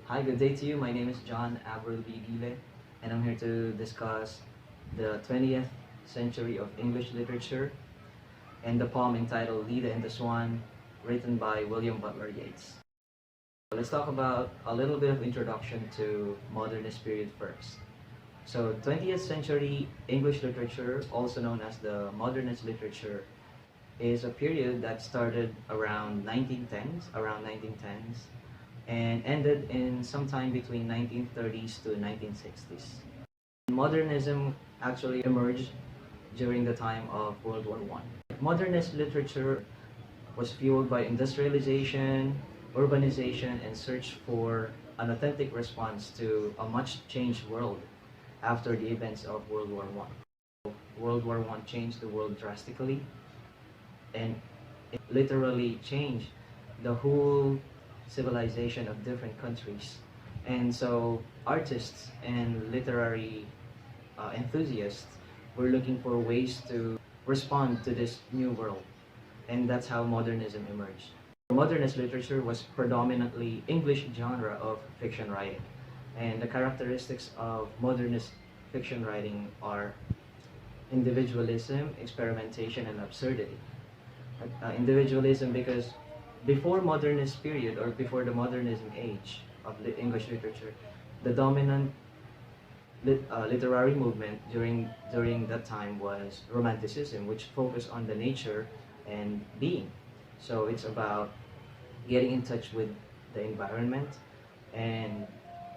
Hi, good day to you. My name is John Abril-Bigile, and I'm here to discuss the 20th century of English literature and the poem entitled Leda and the Swan, written by William Butler Yeats. Let's talk about a little bit of introduction to modernist period first. So 20th century English literature, also known as the modernist literature, is a period that started around 1910s, and ended in sometime between 1930s to 1960s. Modernism actually emerged during the time of World War I. Modernist literature was fueled by industrialization, urbanization, and search for an authentic response to a much changed world after the events of World War I. World War I changed the world drastically, and it literally changed the whole civilization of different countries. And so artists and literary enthusiasts were looking for ways to respond to this new world. And that's how modernism emerged. Modernist literature was predominantly English genre of fiction writing. And the characteristics of modernist fiction writing are individualism, experimentation, and absurdity. Individualism because before modernist period, or before the modernism age of English literature, the dominant literary movement during that time was Romanticism, which focused on the nature and being. So it's about getting in touch with the environment and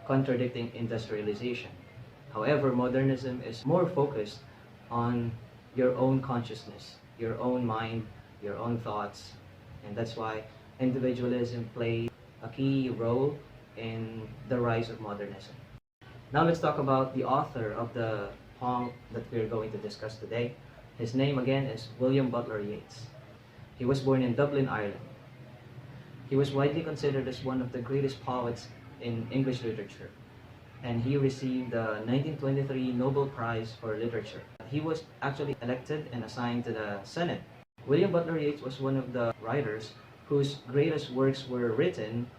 contradicting industrialization. However, modernism is more focused on your own consciousness, your own mind, your own thoughts, and that's why individualism played a key role in the rise of modernism. Now let's talk about the author of the poem that we're going to discuss today. His name again is William Butler Yeats. He was born in Dublin, Ireland. He was widely considered as one of the greatest poets in English literature, and he received the 1923 Nobel Prize for Literature. He was actually elected and assigned to the Senate. William Butler Yeats was one of the writers whose greatest works were written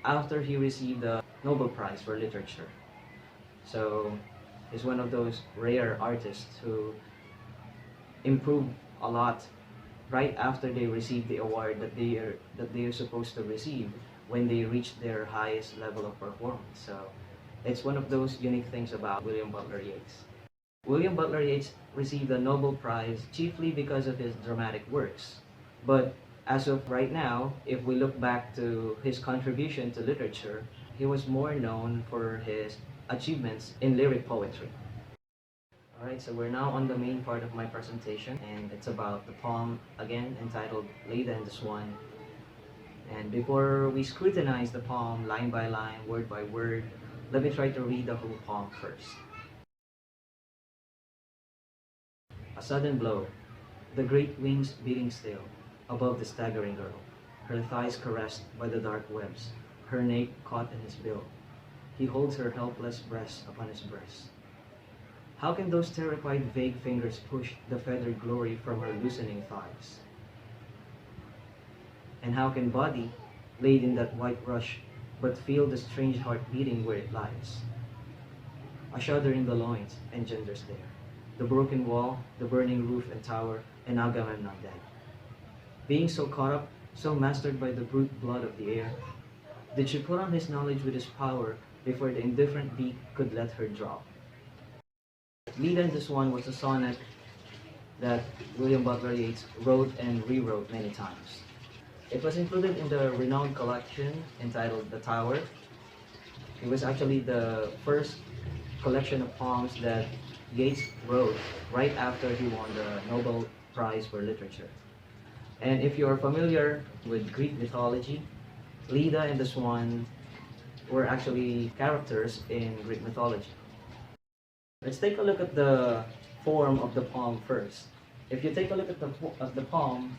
after he received the Nobel Prize for Literature. So he's one of those rare artists who improved a lot right after they received the award that they are supposed to receive when they reach their highest level of performance. So it's one of those unique things about William Butler Yeats. William Butler Yeats received the Nobel Prize chiefly because of his dramatic works. But as of right now, if we look back to his contribution to literature, he was more known for his achievements in lyric poetry. Alright, so we're now on the main part of my presentation, and it's about the poem, again, entitled Leda and the Swan. And before we scrutinize the poem line by line, word by word, let me try to read the whole poem first. A sudden blow, the great wings beating still, above the staggering girl, her thighs caressed by the dark webs, her nape caught in his bill. He holds her helpless breast upon his breast. How can those terrified vague fingers push the feathered glory from her loosening thighs? And how can body, laid in that white rush, but feel the strange heart beating where it lies? A shudder in the loins engenders there. The broken wall, the burning roof and tower, and Agamemnon dead. Being so caught up, so mastered by the brute blood of the air, did she put on his knowledge with his power before the indifferent beak could let her drop? Leda and the Swan was a sonnet that William Butler Yeats wrote and rewrote many times. It was included in the renowned collection entitled The Tower. It was actually the first collection of poems that Yeats wrote right after he won the Nobel Prize for Literature. And if you are familiar with Greek mythology, Leda and the Swan were actually characters in Greek mythology. Let's take a look at the form of the poem first. If you take a look at the poem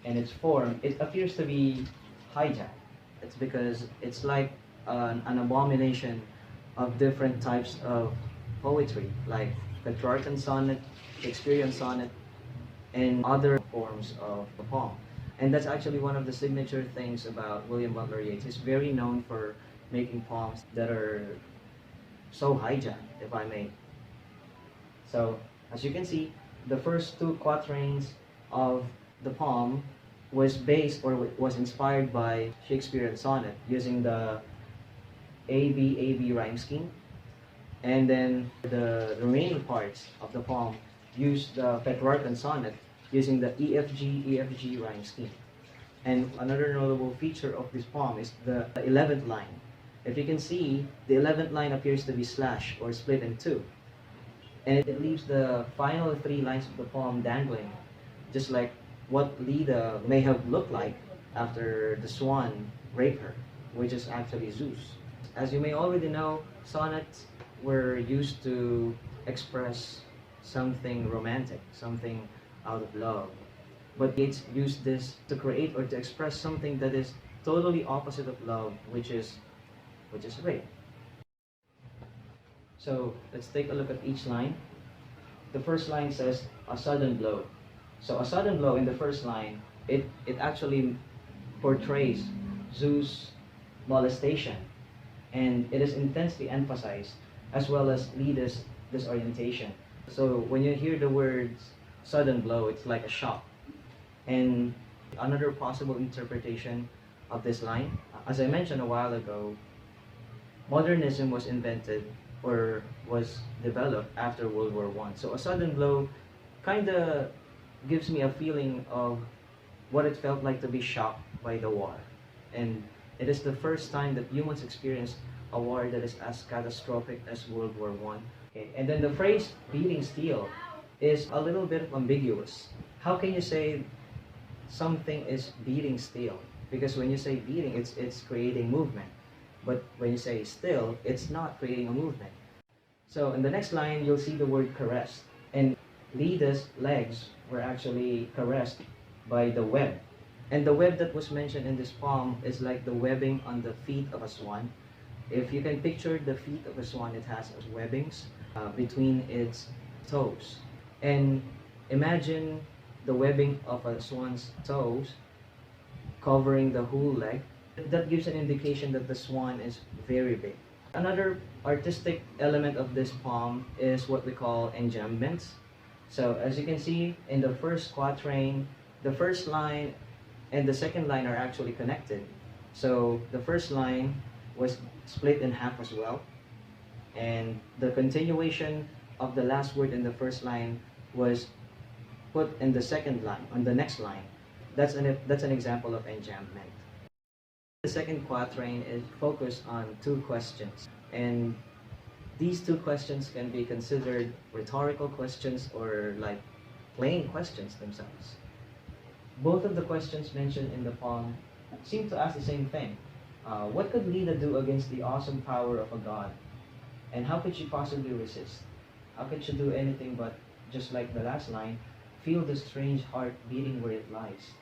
and its form, it appears to be hijacked. It's because it's like an abomination of different types of poetry, like Petrarchan sonnet, Shakespearean sonnet, and other forms of the poem. And that's actually one of the signature things about William Butler Yeats. He's very known for making poems that are so hijacked, if I may. So, as you can see, the first two quatrains of the poem was based or was inspired by Shakespearean sonnet using the A-B rhyme scheme. And then the remaining parts of the poem used the Petrarchan sonnet using the EFG rhyme scheme. And another notable feature of this poem is the 11th line. If you can see, the 11th line appears to be slashed or split in two. And it leaves the final three lines of the poem dangling, just like what Leda may have looked like after the Swan raped her, which is actually Zeus. As you may already know, sonnets were used to express something romantic, something out of love. But Yeats used this to create or to express something that is totally opposite of love, which is rape. So let's take a look at each line. The first line says, a sudden blow. So a sudden blow in the first line, it actually portrays Zeus' molestation. And it is intensely emphasized, as well as Leda's disorientation. So when you hear the words sudden blow, it's like a shock. And another possible interpretation of this line, as I mentioned a while ago, modernism was invented or was developed after World War I. So a sudden blow kind of gives me a feeling of what it felt like to be shocked by the war. And it is the first time that humans experienced a war that is as catastrophic as World War I. Okay. And then the phrase beating steel is a little bit ambiguous. How can you say something is beating steel? Because when you say beating, it's creating movement. But when you say still, it's not creating a movement. So in the next line, you'll see the word caressed. And Leda's legs were actually caressed by the web. And the web that was mentioned in this poem is like the webbing on the feet of a swan. If you can picture the feet of a swan, it has webbings between its toes. And imagine the webbing of a swan's toes covering the whole leg. That gives an indication that the swan is very big. Another artistic element of this poem is what we call enjambments. So as you can see in the first quatrain, the first line and the second line are actually connected. So the first line was split in half as well. And the continuation of the last word in the first line was put in the second line, on the next line. That's an example of enjambment. The second quatrain is focused on two questions. And these two questions can be considered rhetorical questions or like plain questions themselves. Both of the questions mentioned in the poem seem to ask the same thing. What could Leda do against the awesome power of a god? And how could she possibly resist? How could she do anything but, just like the last line, feel the strange heart beating where it lies?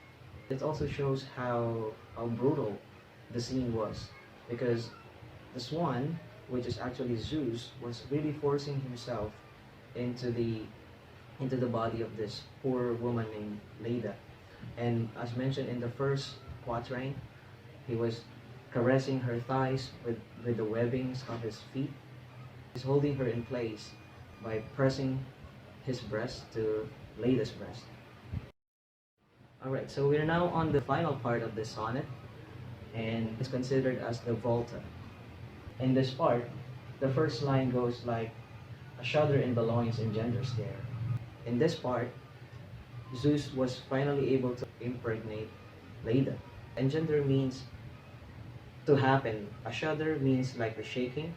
It also shows how brutal the scene was, because the swan, which is actually Zeus, was really forcing himself into the body of this poor woman named Leda. And as mentioned in the first quatrain, he was caressing her thighs with the webbings of his feet. He's holding her in place by pressing his breast to Leda's breast. Alright, so we're now on the final part of the sonnet, and it's considered as the volta. In this part, the first line goes like, a shudder in the loins engenders care. In this part, Zeus was finally able to impregnate Leda. Engender means to happen. A shudder means like the shaking,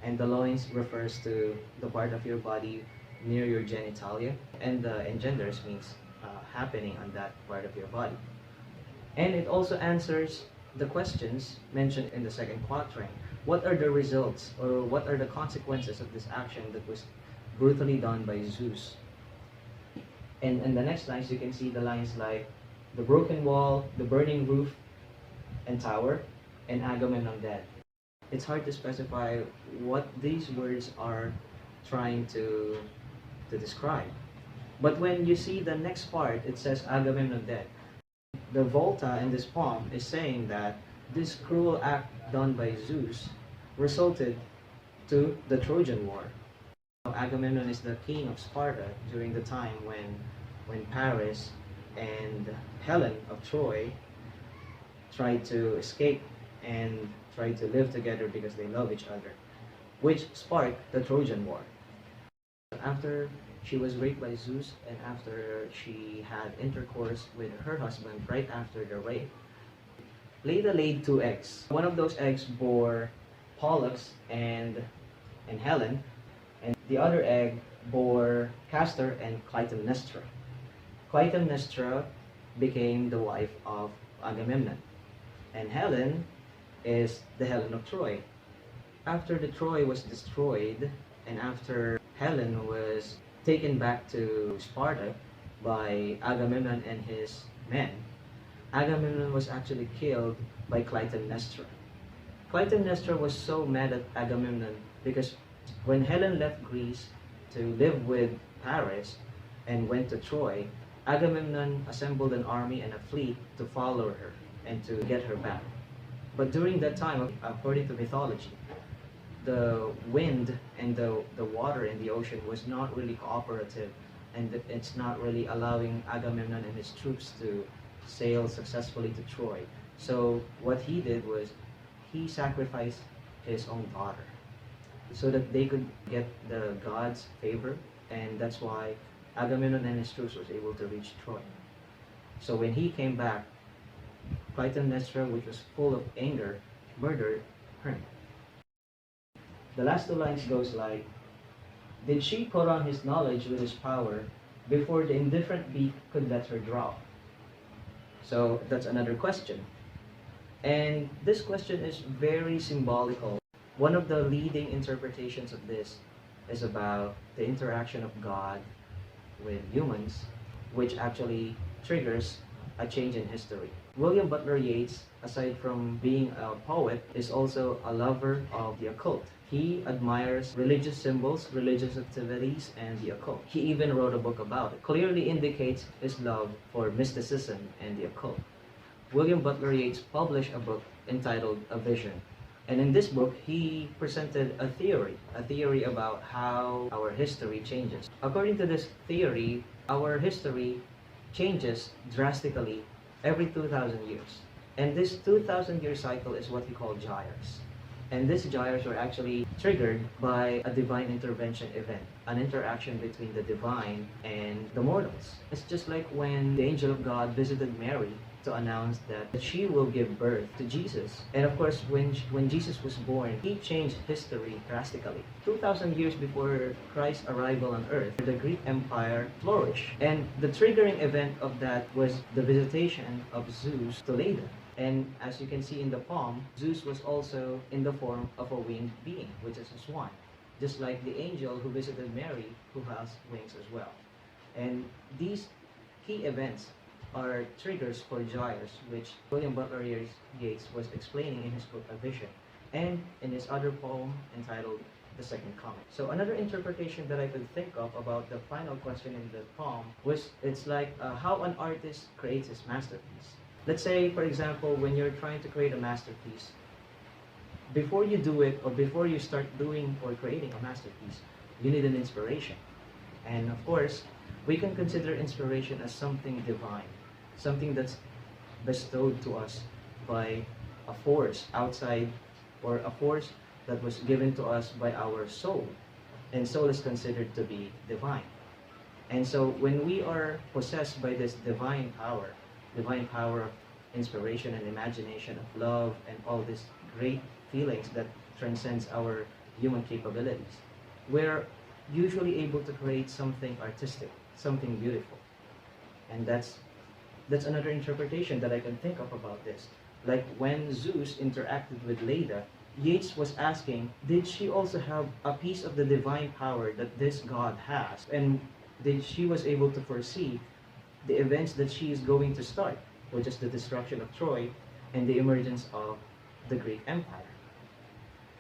and the loins refers to the part of your body near your genitalia, and the engenders means happening on that part of your body. And it also answers the questions mentioned in the second quatrain. What are the results or what are the consequences of this action that was brutally done by Zeus? And in the next lines, you can see the lines like the broken wall, the burning roof and tower, and Agamemnon dead. It's hard to specify what these words are trying to describe. But when you see the next part, it says Agamemnon dead. The volta in this poem is saying that this cruel act done by Zeus resulted to the Trojan War. Agamemnon is the king of Sparta during the time when Paris and Helen of Troy tried to escape and tried to live together because they love each other, which sparked the Trojan War. After she was raped by Zeus and after she had intercourse with her husband right after the rape, Leda laid two eggs. One of those eggs bore Pollux and Helen, and the other egg bore Castor and Clytemnestra. Clytemnestra became the wife of Agamemnon, and Helen is the Helen of Troy. After the Troy was destroyed, and after Helen was taken back to Sparta by Agamemnon and his men, Agamemnon was actually killed by Clytemnestra. Clytemnestra was so mad at Agamemnon because when Helen left Greece to live with Paris and went to Troy, Agamemnon assembled an army and a fleet to follow her and to get her back. But during that time, according to mythology, the wind and the water in the ocean was not really cooperative, and it's not really allowing Agamemnon and his troops to sail successfully to Troy. So what he did was he sacrificed his own daughter so that they could get the gods' favor, and that's why Agamemnon and his troops was able to reach Troy. So when he came back, Clytemnestra, which was full of anger, murdered him. The last two lines goes like, "Did she put on his knowledge with his power before the indifferent beak could let her drop?" So that's another question. And this question is very symbolical. One of the leading interpretations of this is about the interaction of God with humans, which actually triggers a change in history. William Butler Yeats, aside from being a poet, is also a lover of the occult. He admires religious symbols, religious activities, and the occult. He even wrote a book about it. Clearly indicates his love for mysticism and the occult. William Butler Yeats published a book entitled A Vision. And in this book, he presented a theory about how our history changes. According to this theory, our history changes drastically every 2,000 years. And this 2,000-year cycle is what we call gyres. And these gyres were actually triggered by a divine intervention event, an interaction between the divine and the mortals. It's just like when the angel of God visited Mary to announce that she will give birth to Jesus. And of course, when Jesus was born, he changed history drastically. 2,000 years before Christ's arrival on earth, the Greek Empire flourished. And the triggering event of that was the visitation of Zeus to Leda. And as you can see in the poem, Zeus was also in the form of a winged being, which is a swan, just like the angel who visited Mary, who has wings as well. And these key events are triggers for gyres, which William Butler Yeats was explaining in his book A Vision, and in his other poem entitled The Second Coming. So another interpretation that I could think of about the final question in the poem was, it's like how an artist creates his masterpiece. Let's say, for example, when you're trying to create a masterpiece, before you do it or before you start doing or creating a masterpiece, you need an inspiration. And of course, we can consider inspiration as something divine, something that's bestowed to us by a force outside, or a force that was given to us by our soul. And soul is considered to be divine. And so when we are possessed by this divine power of inspiration and imagination, of love, and all these great feelings that transcends our human capabilities, we're usually able to create something artistic, something beautiful. And that's another interpretation that I can think of about this. Like when Zeus interacted with Leda, Yeats was asking, did she also have a piece of the divine power that this god has? And did she was able to foresee the events that she is going to start, which is the destruction of Troy and the emergence of the Greek Empire.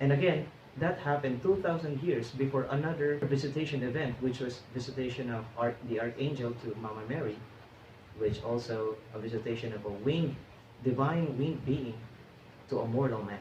And again, that happened 2,000 years before another visitation event, which was visitation of the archangel to Mama Mary, which also a visitation of a divine winged being to a mortal man.